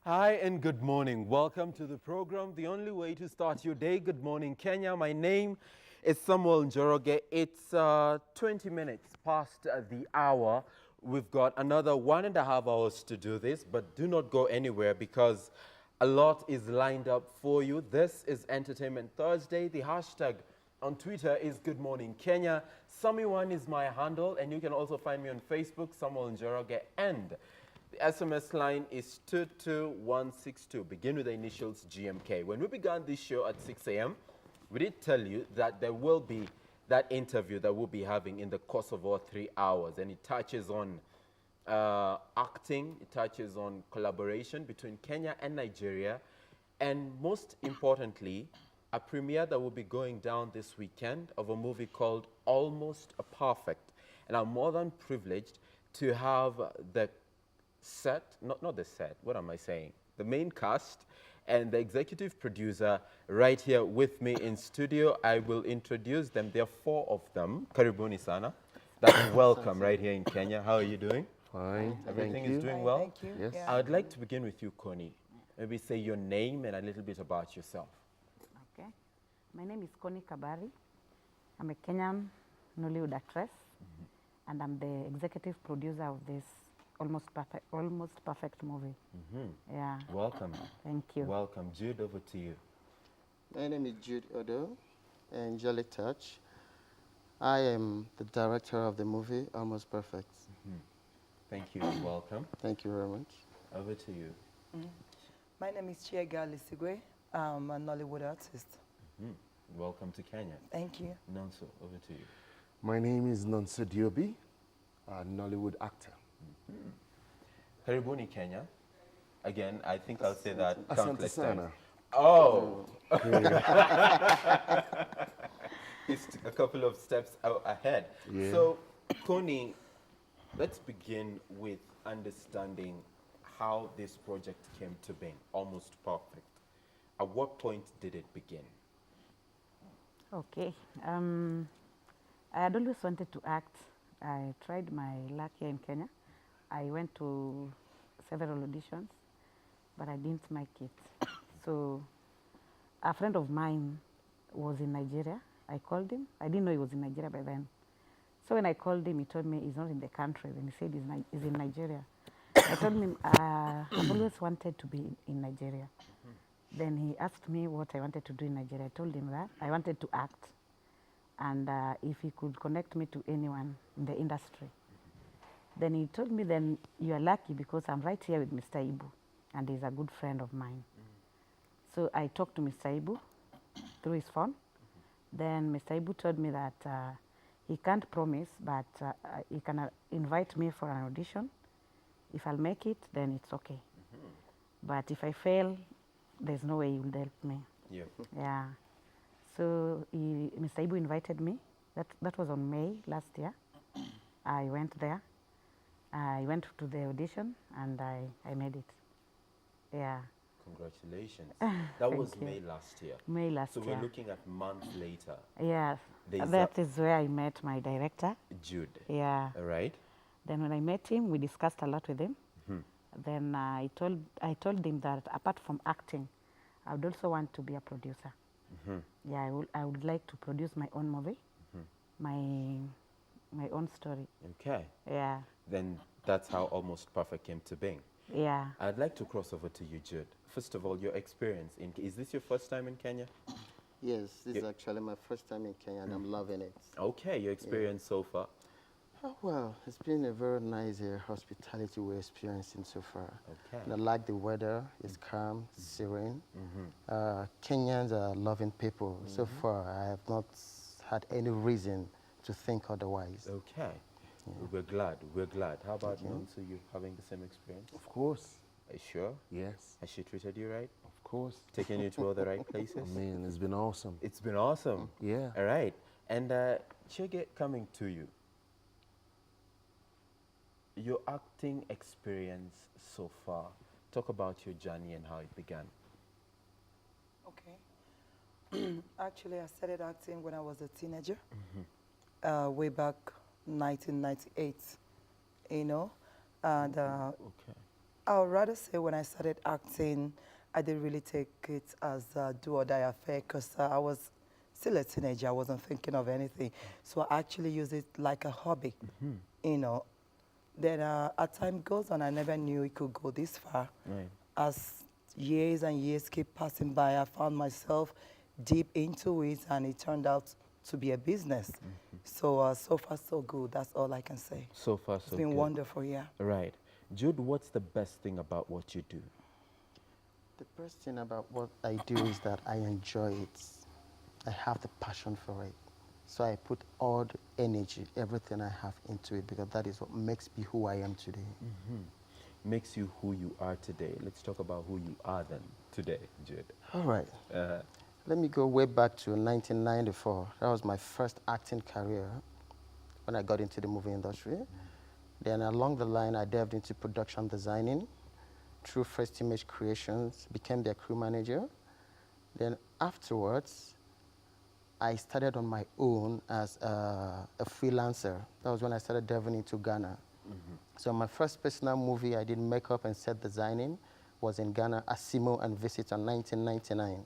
Hi and good morning. Welcome to the program, the only way to start your day. Good morning, Kenya. My name is Samuel Njoroge. It's 20 minutes past the hour. We've got another 1.5 hours to do this, but do not go anywhere because a lot is lined up for you. This is Entertainment Thursday. The hashtag on Twitter is Good Morning Kenya. Sami1 is my handle, and you can also find me on Facebook, Samuel Njoroge, and the SMS line is 22162. Begin with the initials GMK. When we began this show at 6 a.m., we did tell you that there will be that interview that we'll be having in the course of our 3 hours. And it touches on acting, it touches on collaboration between Kenya and Nigeria. And most importantly, a premiere that will be going down this weekend of a movie called Almost Perfect. And I'm more than privileged to have the set, not the set, what am I saying? The main cast and the executive producer right here with me in studio. I will introduce them. There are 4 of them. Karibuni sana. That's welcome right here in Kenya. How are you doing? Fine. Everything Thank is you. doing well? Thank you. Yes. Yeah. I would like to begin with you, Connie. Maybe say your name and a little bit about yourself. Okay. My name is Connie Kabari. I'm a Kenyan Nollywood actress, and I'm the executive producer of this Almost Perfect movie. Yeah. Welcome. Thank you. Welcome. Jude, over to you. My name is Jude Odo, Angelic Touch. I am the director of the movie Almost Perfect. Thank you. Welcome. Thank you very much. Over to you. My name is Chiega Lisigwe. I'm a Nollywood artist. Welcome to Kenya. Thank you. Nonso, over to you. My name is Nonso Diobi, a Nollywood actor. Karibuni, Kenya. Again, I think I'll say that Asante countless times. sana. Oh! It's a couple of steps ahead. Yeah. So, Connie, let's begin with understanding how this project came to being, Almost Perfect. At what point did it begin? Okay. I had always wanted to act. I tried my luck here in Kenya. I went to several auditions, but I didn't make it. So a friend of mine was in Nigeria. I called him. I didn't know he was in Nigeria by then. So when I called him, he told me he's not in the country. Then he said he's in Nigeria. I told him I've always wanted to be in Nigeria. Then he asked me what I wanted to do in Nigeria. I told him that I wanted to act, and if he could connect me to anyone in the industry. Then he told me, then you are lucky because I'm right here with Mr. Ibu, and he's a good friend of mine. So I talked to Mr. Ibu through his phone. Then Mr. Ibu told me that he can't promise, but he can invite me for an audition. If I'll make it, then it's okay. But if I fail, there's no way he will help me. Yeah. Yeah. So Mr. Ibu invited me. That was on May last year. I went there. I went to the audition and I made it. Yeah. Congratulations. That was Thank you. May last year. May last So year. we're looking at months later. Yes. There's That is where I met my director. Jude. Yeah. All right. Then when I met him, we discussed a lot with him. Then I told him that apart from acting, I would also want to be a producer. Yeah, I would like to produce my own movie, my own story. Okay. Yeah. Then that's how Almost Perfect came to being. Yeah. I'd like to cross over to you, Jude. First of all, your experience. Is this your first time in Kenya? Yes, this is actually my first time in Kenya and I'm loving it. Okay, your experience so far. Oh, well, it's been a very nice hospitality we're experiencing so far. Okay. And I like the weather. It's calm, serene. Kenyans are loving people. So far, I have not had any reason to think otherwise. Okay. We're glad. We're glad. How about Nonso? You having the same experience? Of course. Are you sure? Yes. Has she treated you right? Of course. Taking you to all the right places? I mean, it's been awesome. It's been awesome. Yeah. All right. And Chege, coming to you. Your acting experience so far. Talk about your journey and how it began. Okay. Actually, I started acting when I was a teenager, way back 1998, you know. And Okay. I would rather say when I started acting, I didn't really take it as a do-or-die affair because I was still a teenager. I wasn't thinking of anything. So I actually used it like a hobby, you know. Then as time goes on, I never knew it could go this far. Right. As years and years keep passing by, I found myself deep into it, and it turned out to be a business. So, so far, so good. That's all I can say. So far, so It's been good. wonderful, yeah. Right. Jude, what's the best thing about what you do? The best thing about what I do is that I enjoy it. I have the passion for it. So I put all the energy, everything I have into it, because that is what makes me who I am today. Makes you who you are today. Let's talk about who you are then today, Jude. All right. Let me go way back to 1994. That was my first acting career when I got into the movie industry. Then along the line, I delved into production designing through First Image Creations, became their crew manager. Then afterwards, I started on my own as a freelancer. That was when I started delving into Ghana. So my first personal movie I did makeup and set designing was in Ghana, Asimo and Visit in 1999.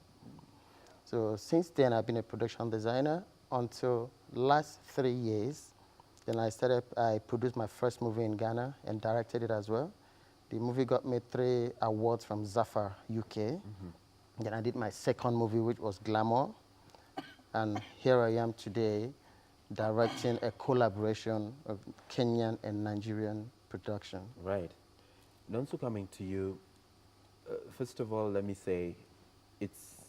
So since then, I've been a production designer until last 3 years. Then I produced my first movie in Ghana and directed it as well. The movie got me 3 awards from Zafar, UK. Then I did my second movie, which was Glamour. And here I am today, directing a collaboration of Kenyan and Nigerian production. Right. Nonso, coming to you, first of all, let me say it's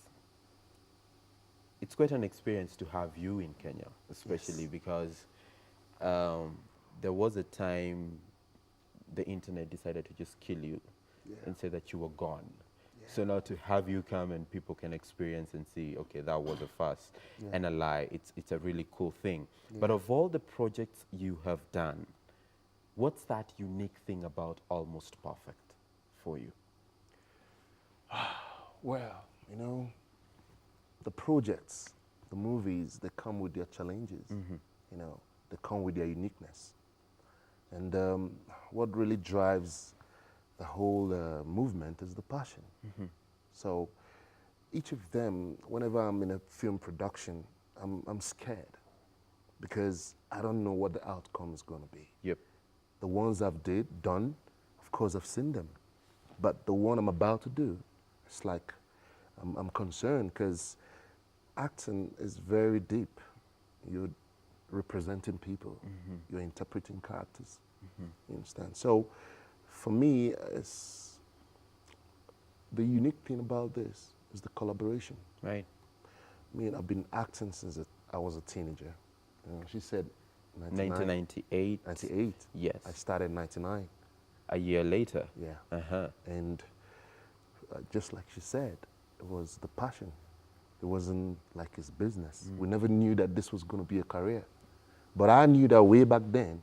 quite an experience to have you in Kenya, especially because there was a time the internet decided to just kill you and say that you were gone. So now to have you come and people can experience and see, okay, that was a fuss and a lie, it's a really cool thing. But of all the projects you have done, what's that unique thing about Almost Perfect for you? Well, you know, the projects, the movies, they come with their challenges. You know, they come with their uniqueness. And what really drives the whole movement is the passion. So each of them, whenever I'm in a film production, I'm scared because I don't know what the outcome is going to be. Yep. The ones I've done, of course I've seen them, but the one I'm about to do, it's like I'm concerned because acting is very deep. You're representing people, you're interpreting characters. You understand? So for me, it's the unique thing about this is the collaboration. Right. I mean, I've been acting since I was a teenager. You know, she said 1998. 98. Yes. I started in 99. A year later. Yeah. And just like she said, it was the passion. It wasn't like his business. We never knew that this was going to be a career. But I knew that way back then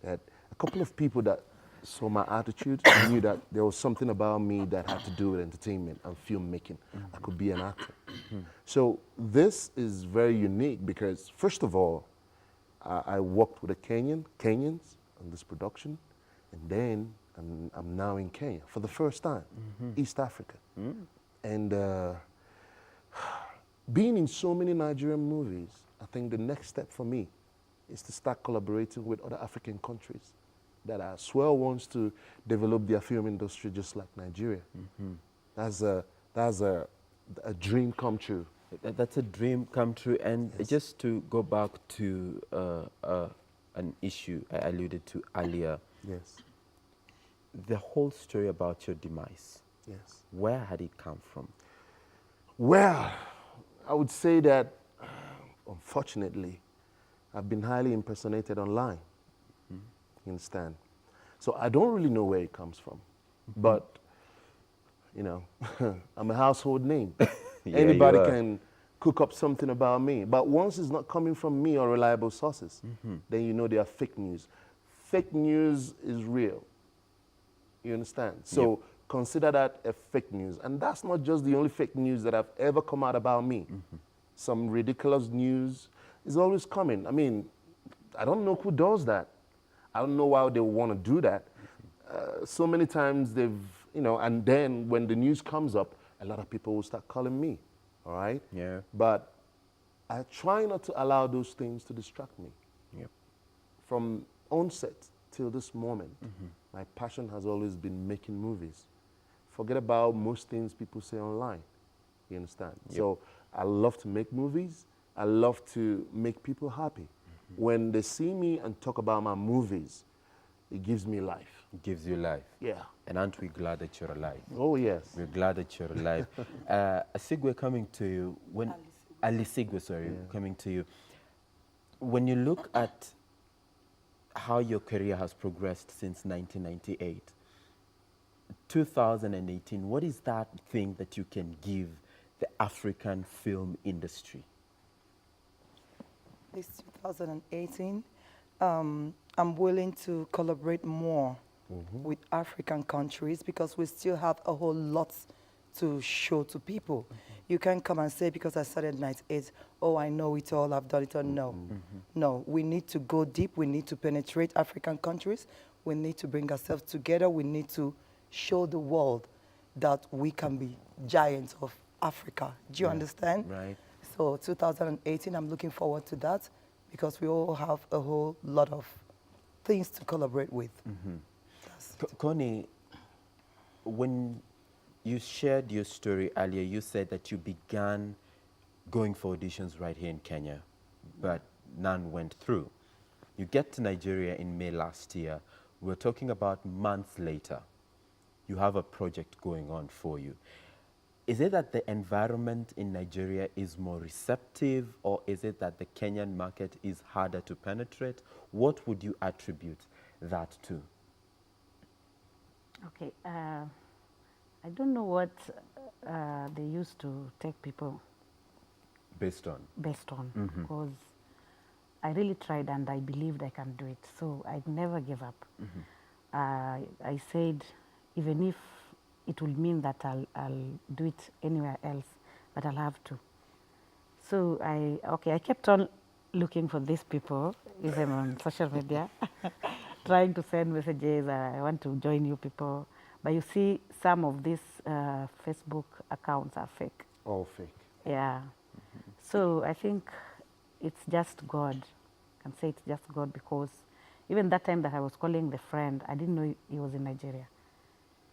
that a couple of people that saw my attitude knew that there was something about me that had to do with entertainment and filmmaking. I could be an actor. So this is very unique because, first of all, I worked with Kenyans on this production, and then I'm now in Kenya for the first time, East Africa. And being in so many Nigerian movies, I think the next step for me is to start collaborating with other African countries that I swear wants to develop their film industry just like Nigeria. That's a dream come true. That's a dream come true. And just to go back to an issue I alluded to earlier, Yes. the whole story about your demise, Yes. where had it come from? Well, I would say that, unfortunately, I've been highly impersonated online. You understand? So I don't really know where it comes from. But, you know, I'm a household name. Yeah, Anybody you are. can cook up something about me. But once it's not coming from me or reliable sources, then you know they are fake news. Fake news is real. You understand? So consider that a fake news. And that's not just the only fake news that have ever come out about me. Some ridiculous news is always coming. I mean, I don't know who does that. I don't know why they want to do that. so many times they've, you know, and then when the news comes up, a lot of people will start calling me, all right? Yeah. But I try not to allow those things to distract me. Yep. From onset till this moment, my passion has always been making movies. Forget about most things people say online. You understand? Yep. So I love to make movies. I love to make people happy. When they see me and talk about my movies, it gives me life. It gives you life. Yeah. And aren't we glad that you're alive? Oh, yes. We're glad that you're alive. Asigwe, coming to you, when Alisigwe, sorry, coming to you. When you look at how your career has progressed since 1998, 2018, what is that thing that you can give the African film industry? This 2018, I'm willing to collaborate more with African countries because we still have a whole lot to show to people. You can't come and say, because I started 98, oh, I know it all, I've done it all. No. No, we need to go deep. We need to penetrate African countries. We need to bring ourselves together. We need to show the world that we can be giants of Africa. Do you understand? Right. So 2018, I'm looking forward to that because we all have a whole lot of things to collaborate with. Connie, when you shared your story earlier, you said that you began going for auditions right here in Kenya, but none went through. You get to Nigeria in May last year. We're talking about months later. You have a project going on for you. Is it that the environment in Nigeria is more receptive, or is it that the Kenyan market is harder to penetrate? What would you attribute that to? Okay, I don't know what they used to take people Based on? because I really tried and I believed I can do it. So I never gave up. I said, even if it will mean that I'll do it anywhere else, but I'll have to. So I kept on looking for these people, even on social media, trying to send messages, I want to join you people. But you see, some of these Facebook accounts are fake. All fake. Yeah. So I think it's just God. I can say it's just God because even that time that I was calling the friend, I didn't know he was in Nigeria.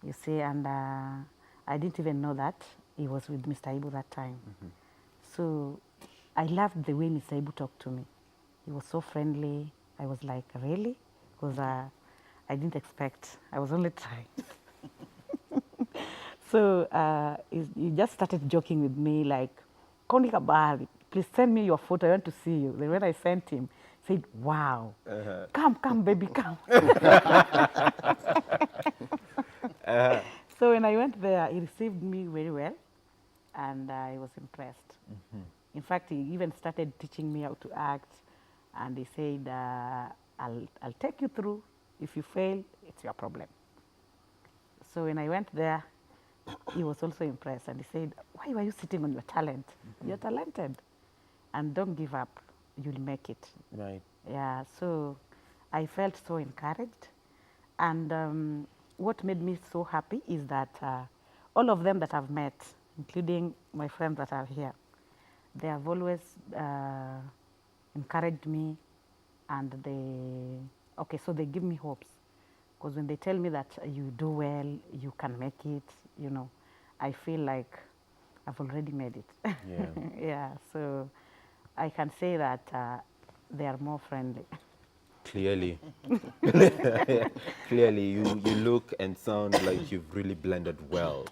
You see, and I didn't even know that he was with Mr. Ibu that time. So I loved the way Mr. Ibu talked to me. He was so friendly. I was like, really? Because I didn't expect. I was only trying. So he just started joking with me like, Kondi Kabari, please send me your photo. I want to see you. Then when I sent him, he said, wow, come, baby, come. So when I went there, he received me very well, and I was impressed. In fact, he even started teaching me how to act, and he said, I'll take you through. If you fail, it's your problem. So when I went there, he was also impressed, and he said, why were you sitting on your talent? You're talented, and don't give up. You'll make it. Right. Yeah, so I felt so encouraged. And what made me so happy is that all of them that I've met, including my friends that are here, they have always encouraged me, and so they give me hopes. Because when they tell me that you do well, you can make it, you know, I feel like I've already made it. Yeah. Yeah, so I can say that they are more friendly. Clearly. Clearly, you look and sound like you've really blended well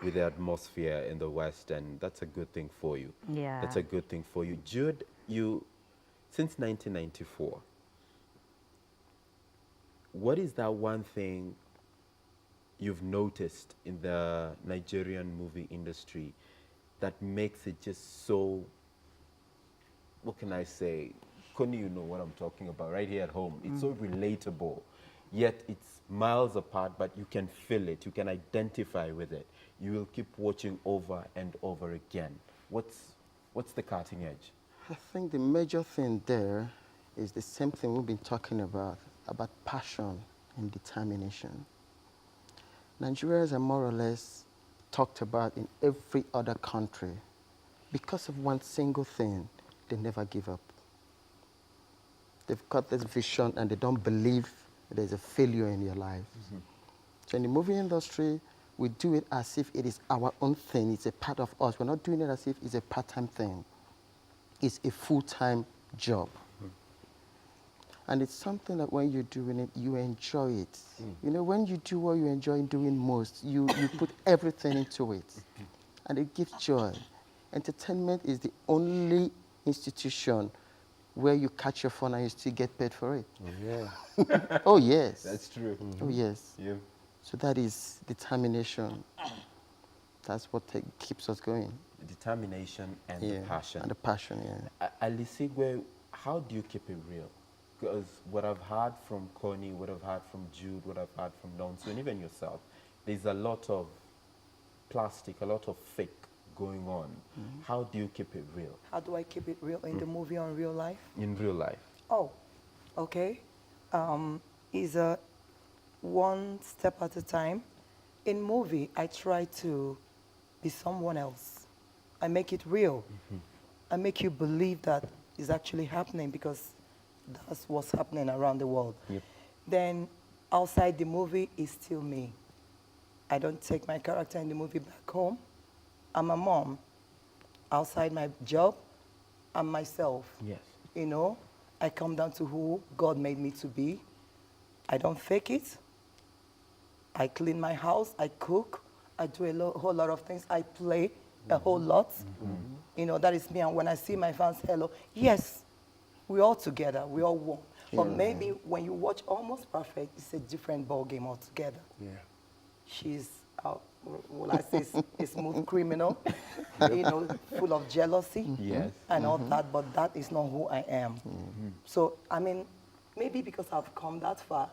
with the atmosphere in the West, and that's a good thing for you. Yeah. That's a good thing for you. Jude, since 1994, what is that one thing you've noticed in the Nigerian movie industry that makes it just so, what can I say? Connie, you know what I'm talking about right here at home. It's so relatable, yet it's miles apart, but you can feel it. You can identify with it. You will keep watching over and over again. What's the cutting edge? I think the major thing there is the same thing we've been talking about passion. and determination. Nigerians are more or less talked about in every other country because of one single thing: they never give up. They've got this vision and they don't believe there's a failure in your life. So in the movie industry, we do it as if it is our own thing. It's a part of us. We're not doing it as if it's a part-time thing. It's a full-time job. And it's something that when you're doing it, you enjoy it. You know, when you do what you enjoy doing most, you put everything into it. And it gives joy. Entertainment is the only institution where you catch your phone and you still get paid for it. Oh, yeah. Oh, yes. That's true. Oh, yes. Yeah. So that is determination. That's what keeps us going. Determination and the passion. And the passion, yeah. Alisigwe, how do you keep it real? Because what I've heard from Connie, what I've heard from Jude, what I've heard from Nonso, and even yourself, there's a lot of plastic, a lot of fake going on. How do you keep it real? How do I keep it real in the movie or in real life? In real life. Oh, okay. Is a one step at a time. In movie, I try to be someone else. I make it real. I make you believe that is actually happening because that's what's happening around the world. Yep. Then outside the movie is still me. I don't take my character in the movie back home. I'm a mom. Outside my job, I'm myself. Yes. You know, I come down to who God made me to be. I don't fake it. I clean my house, I cook, I do a whole lot of things. I play a whole lot. You know, that is me. And when I see my fans, hello, yes, we're all together, we're all one. But maybe when you watch Almost Perfect, it's a different ball game altogether. Yeah. She's, well, I say a smooth criminal, you know, full of jealousy Yes. and all that, but that is not who I am. So, I mean, maybe because I've come that far,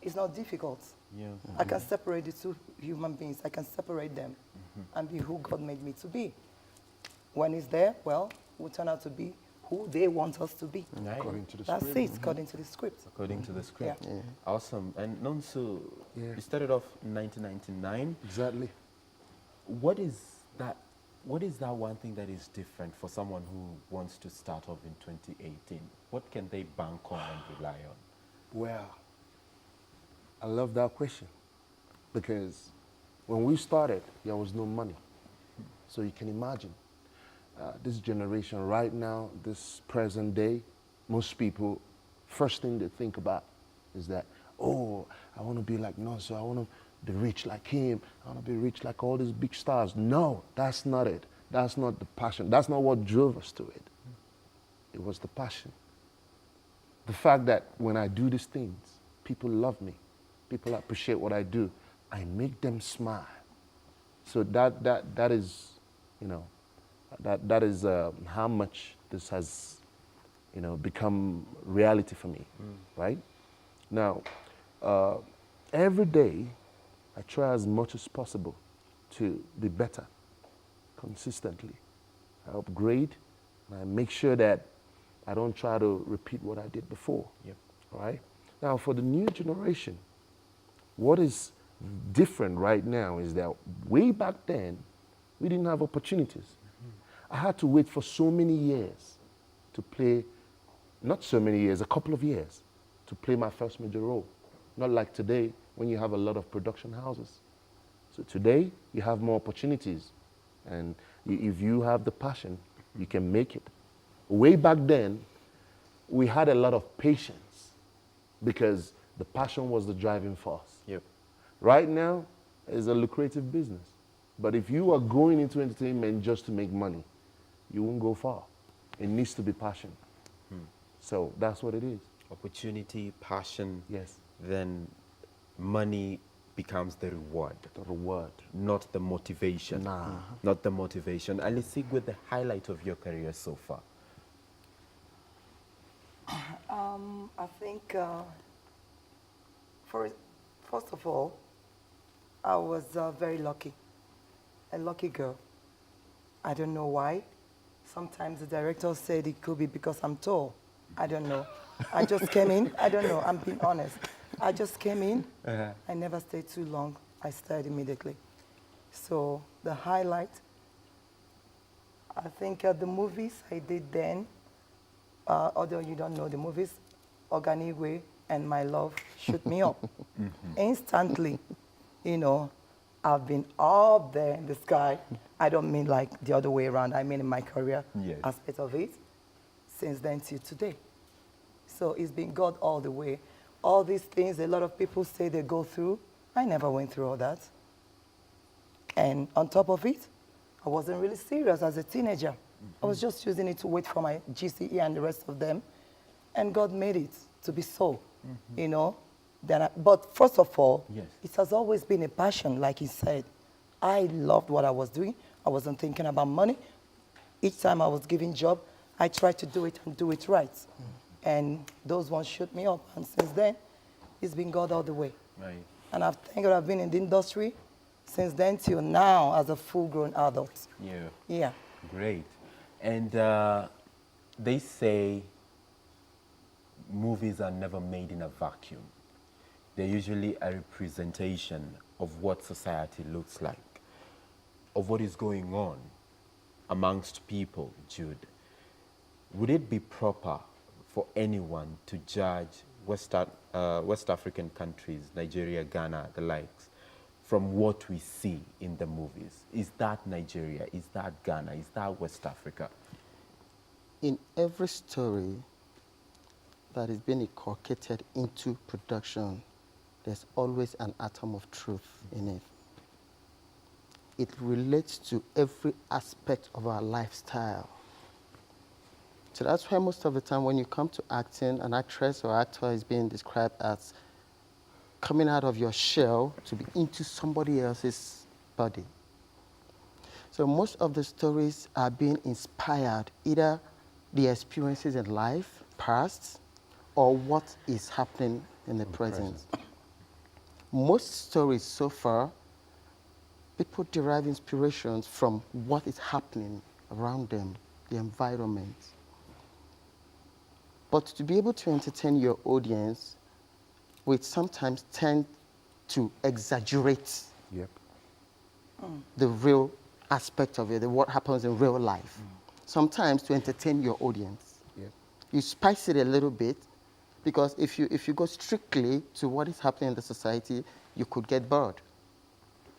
it's not difficult. Yeah. I can separate the two human beings. I can separate them and be who God made me to be. When it's there, well, we'll turn out to be who they want us to be. Right. According to the That's script. it, according to the script. According to the script. Yeah. Awesome. And Nonso, Yeah. you started off in 1999. Exactly. What is that one thing that is different for someone who wants to start off in 2018? What can they bank on and rely on? Well, I love that question because when we started, there was no money. So you can imagine this generation right now, this present day, most people, first thing they think about is that, oh, I want to be like Nonso, I want to be rich like him, I want to be rich like all these big stars. No, that's not it. That's not the passion. That's not what drove us to it. It was the passion. The fact that when I do these things, people love me. People appreciate what I do. I make them smile. So that is, you know, that is how much this has, you know, become reality for me, right? Now, every day, I try as much as possible to be better, consistently. I upgrade, and I make sure that I don't try to repeat what I did before. Yep. All right? Now, for the new generation, what is different right now is that way back then, we didn't have opportunities. I had to wait for so many years to play, not so many years, a couple of years, to play my first major role. Not like today, when you have a lot of production houses. So today, you have more opportunities. And if you have the passion, you can make it. Way back then, we had a lot of patience because the passion was the driving force. Yep. Right now, it's a lucrative business. But if you are going into entertainment just to make money, you won't go far. It needs to be passion. So that's what it is. Opportunity, passion. Yes. Then money becomes the reward. The reward. Not the motivation. Nah. Not the motivation. And let's see with the highlight of your career so far. I think, first of all, I was very lucky, a lucky girl. I don't know why. Sometimes the director said it could be because I'm tall. I don't know. I just came in. I don't know. I'm being honest. I just came in. I never stayed too long. I started immediately. So the highlight, I think the movies I did then, although you don't know the movies, Oganigwe and My Love shoot me up. Instantly, you know, I've been up there in the sky. I don't mean like the other way around. I mean in my career aspect of it, since then till today. So it's been God all the way. All these things a lot of people say they go through, I never went through all that. And on top of it, I wasn't really serious as a teenager. I was just using it to wait for my GCE and the rest of them. And God made it to be so, you know. But first of all, it has always been a passion, like he said. I loved what I was doing. I wasn't thinking about money. Each time I was giving job, I tried to do it and do it right. And those ones shoot me up. And since then, it's been God all the way. Right. And thank God I've been in the industry since then till now as a full-grown adult. Yeah. Great. And they say movies are never made in a vacuum. They're usually a representation of what society looks like, of what is going on amongst people, Jude. Would it be proper for anyone to judge West African countries, Nigeria, Ghana, the likes, from what we see in the movies? Is that Nigeria? Is that Ghana? Is that West Africa? In every story that is being inculcated into production, there's always an atom of truth in it. It relates to every aspect of our lifestyle. So that's why most of the time when you come to acting, an actress or actor is being described as coming out of your shell to be into somebody else's body. So most of the stories are being inspired, either the experiences in life, past, or what is happening in the present. Most stories so far, people derive inspirations from what is happening around them, the environment. But to be able to entertain your audience, we sometimes tend to exaggerate the real aspect of it, what happens in real life. Sometimes to entertain your audience. You spice it a little bit, because if you go strictly to what is happening in the society, you could get bored.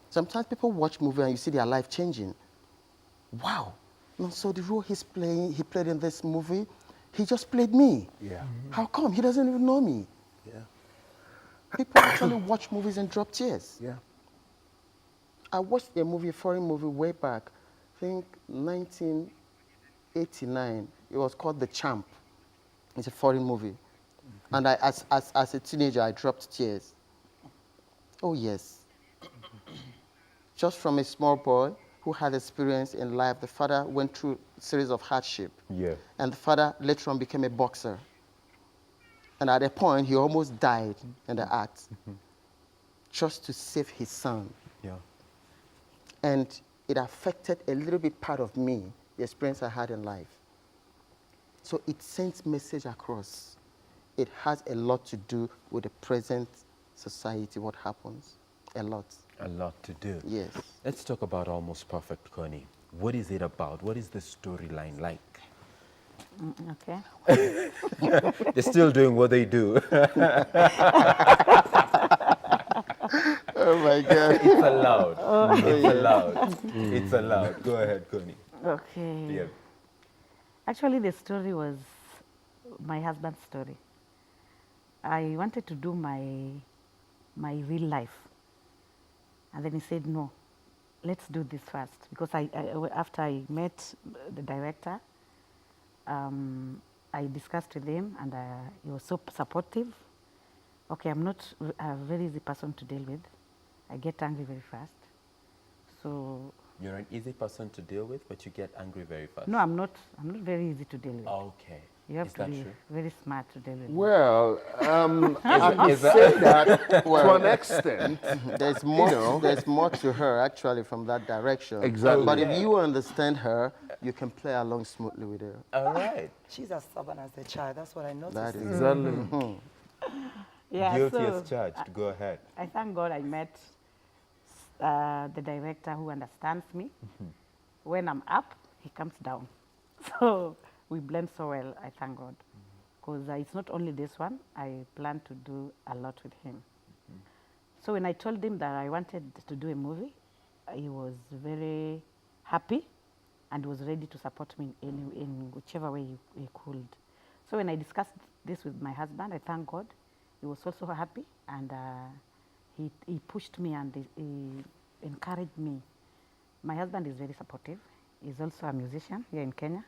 Sometimes people watch movies and you see their life changing. Wow, so the role he played in this movie, he just played me. How come? He doesn't even know me. People actually watch movies and drop tears. I watched a movie, a foreign movie, way back, I think 1989. It was called The Champ. It's a foreign movie. And as a teenager, I dropped tears. Oh, yes. Just from a small boy who had experience in life, the father went through a series of hardship. And the father later on became a boxer. And at a point, he almost died in the act, just to save his son. And it affected a little bit part of me, the experience I had in life. So it sends message across. It has a lot to do with the present society, what happens. A lot. A lot to do. Yes. Let's talk about Almost Perfect, Connie. What is it about? What is the storyline like? Okay. They're still doing what they do. Oh my God. It's allowed. It's allowed. It's allowed. Go ahead, Connie. Okay. Actually, the story was my husband's story. I wanted to do my real life. And then he said, no, let's do this first. Because after I met the director, I discussed with him, and he was so supportive. Okay, I'm not a very easy person to deal with. I get angry very fast. So you're an easy person to deal with, but you get angry very fast. No, I'm not very easy to deal with. Okay. You have to be very smart to deal with. Well, I would say that to an extent. There's more, there's more to her, actually, from that direction. Exactly. But if you understand her, you can play along smoothly with her. All right. She's as stubborn as a child. That's what I noticed. That is Exactly. Yeah, Guilty so as charged. Go ahead. I thank God I met the director who understands me. When I'm up, he comes down. So we blend so well, I thank God. Because it's not only this one, I plan to do a lot with him. So when I told him that I wanted to do a movie, he was very happy and was ready to support me in whichever way he could. So when I discussed this with my husband, I thank God, he was also happy, and he pushed me and he encouraged me. My husband is very supportive. He's also a musician here in Kenya.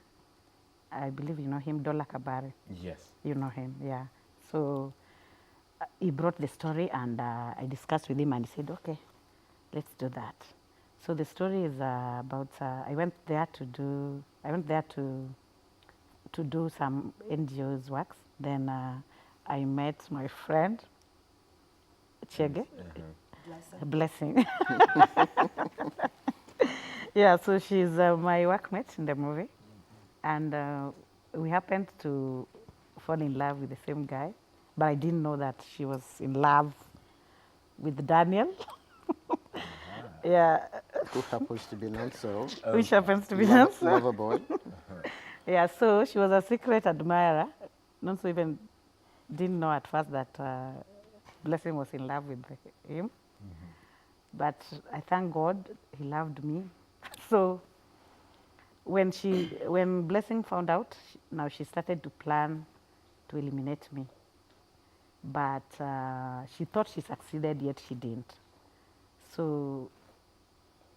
I believe you know him, Dola Kabare. Yes. You know him, yeah. So he brought the story, and I discussed with him, and he said, okay, let's do that. So the story is about, I went there to do some NGO's works. Then I met my friend, Chege, Blessing. Yeah, so she's my workmate in the movie. And we happened to fall in love with the same guy, but I didn't know that she was in love with Daniel. Yeah, Who happens to be Nanso? which happens to be Nancy. Lover boy. Yeah, so she was a secret admirer. Nancy even didn't know at first that Blessing was in love with him. But I thank God he loved me. So when Blessing found out, now she started to plan to eliminate me. But she thought she succeeded, yet she didn't. So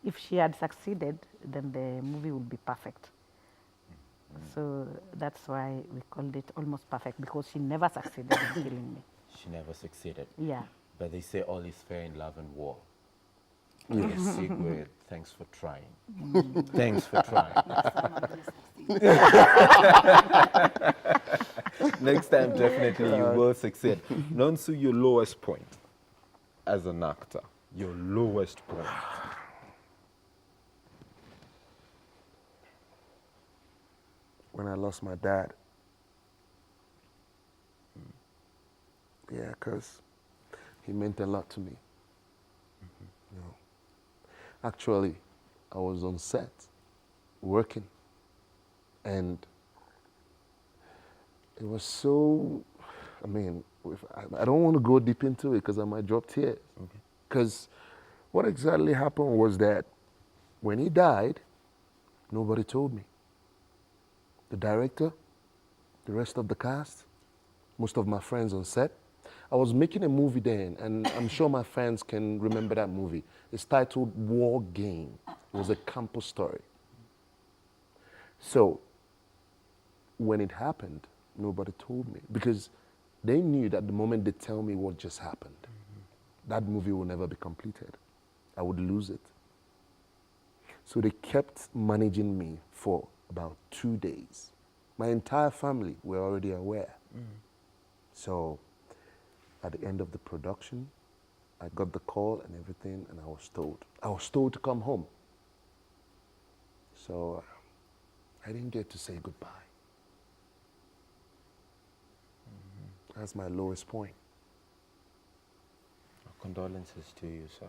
if she had succeeded, then the movie would be perfect. So that's why we called it Almost Perfect, because she never succeeded in killing me. She never succeeded. Yeah. But they say all is fair in love and war. Yes, Sigwe, thanks for trying. Thanks for trying. Next time, definitely you will succeed. Nonsu, your lowest point as an actor. Your lowest point. When I lost my dad. Yeah, because he meant a lot to me. You know. Actually, I was on set, working, and it was so, I mean, I don't want to go deep into it because I might drop tears. Because what exactly happened was that when he died, nobody told me. The director, the rest of the cast, most of my friends on set. I was making a movie then, and I'm sure my fans can remember that movie. It's titled War Game. It was a campus story. So when it happened, nobody told me because they knew that the moment they tell me what just happened, that movie will never be completed. I would lose it. So they kept managing me for about 2 days. My entire family were already aware. So at the end of the production, I got the call and everything, and I was told to come home. So I didn't get to say goodbye. That's my lowest point. Our condolences to you, sir.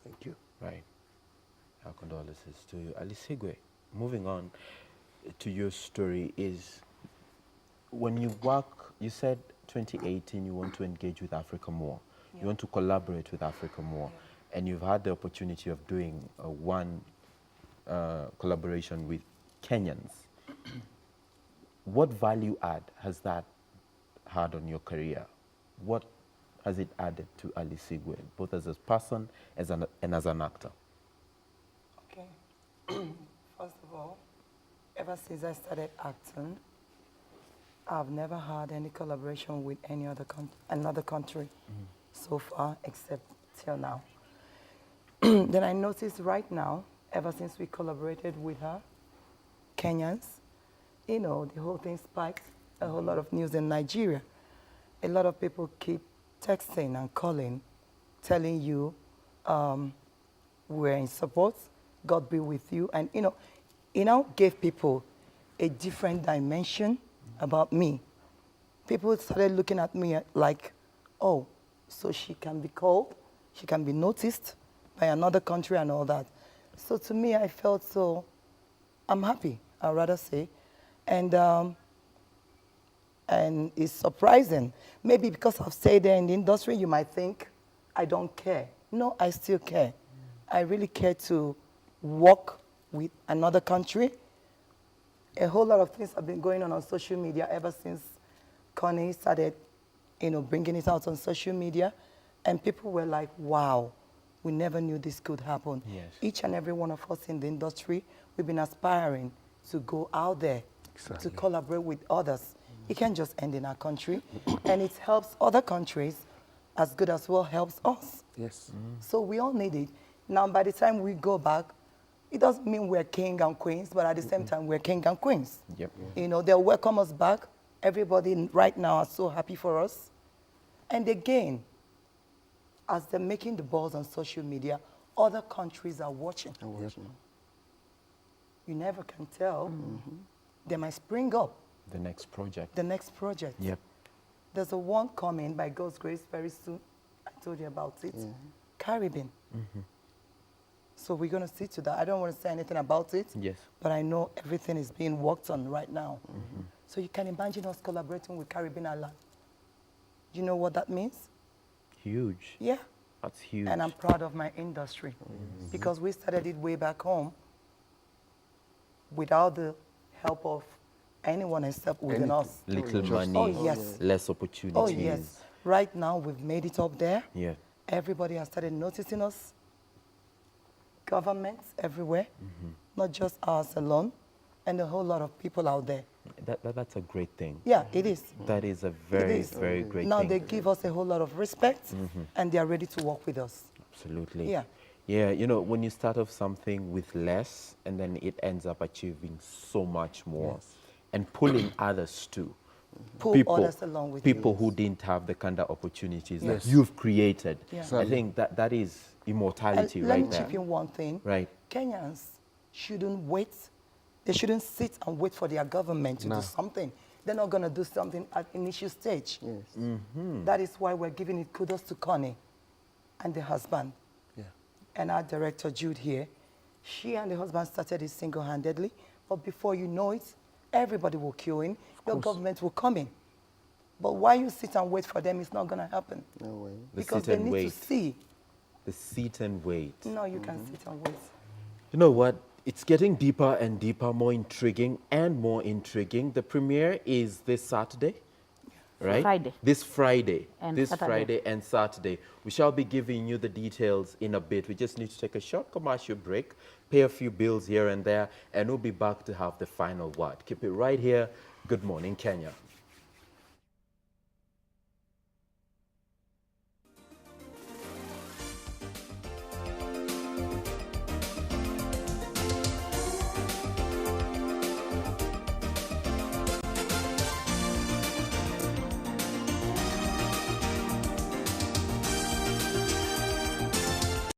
Thank you. Right. Our condolences to you. Ali Sigwe, moving on to your story is, when you work, you said 2018 you want to engage with Africa more. You want to collaborate with Africa more. And you've had the opportunity of doing one collaboration with Kenyans. What value add has that had on your career? What has it added to Ali Sigwe, both as a person and as an actor? Okay. First of all, ever since I started acting, I've never had any collaboration with any other another country so far, except till now. Then I noticed right now, ever since we collaborated with her, Kenyans, you know, the whole thing spiked, a whole lot of news in Nigeria. A lot of people keep texting and calling, telling you, we're in support, God be with you. And, you know, it now gave people a different dimension about me. People started looking at me like, oh, so she can be called, she can be noticed by another country and all that. So to me, I felt so, I'm happy, I'd rather say. And it's surprising. Maybe because I've stayed there in the industry, you might think I don't care. No, I still care. I really care to work with another country. A whole lot of things have been going on social media ever since Connie started, bringing it out on social media. And people were like, wow, we never knew this could happen. Yes. Each and every one of us in the industry, we've been aspiring to go out there, to collaborate with others. It can't just end in our country. And it helps other countries as good as well helps us. Yes. So we all need it. Now, by the time we go back, it doesn't mean we're king and queens, but at the same time, we're king and queens. Yep. They'll welcome us back. Everybody right now are so happy for us. And again, as they're making the balls on social media, other countries are watching. You never can tell. They might spring up. The next project. The next project. Yep. There's a one coming by God's grace very soon. I told you about it. Caribbean. So we're going to see to that. I don't want to say anything about it. Yes. But I know everything is being worked on right now. So you can imagine us collaborating with Caribbean Island. Do you know what that means? Huge. Yeah. That's huge. And I'm proud of my industry because we started it way back home without the help of anyone except within us. Little money. Oh, yes. Less opportunities. Oh, yes. Right now, we've made it up there. Yeah. Everybody has started noticing us. Governments everywhere, not just ours alone, and a whole lot of people out there. That's a great thing. Yeah, it is. That is a It very, is. very great Now thing. they give us a whole lot of respect, and they are ready to work with us. Absolutely. Yeah. Yeah, when you start off something with less and then it ends up achieving so much more and pulling others too. Pull others along with people you. who didn't have the kind of opportunities Yes. that you've created. Yeah. I think that is immortality Let right me there. chip in one thing. Right. Kenyans shouldn't wait. They shouldn't sit and wait for their government to do something. They're not going to do something at initial stage. Yes. That is why we're giving it kudos to Connie and the husband. Yeah. And our director, Jude, here. She and the husband started it single-handedly. But before you know it, everybody will queue in. Your government will come in. But why you sit and wait for them, it's not going to happen. No way. The Because sit they and need wait. to see. The sit and wait. No, you can sit and wait. You know what? It's getting deeper and deeper, more intriguing and more intriguing. The premiere is this Saturday, right? Friday. This Friday. And this Saturday. Friday and Saturday. We shall be giving you the details in a bit. We just need to take a short commercial break, pay a few bills here and there, and we'll be back to have the final word. Keep it right here. Good morning, Kenya.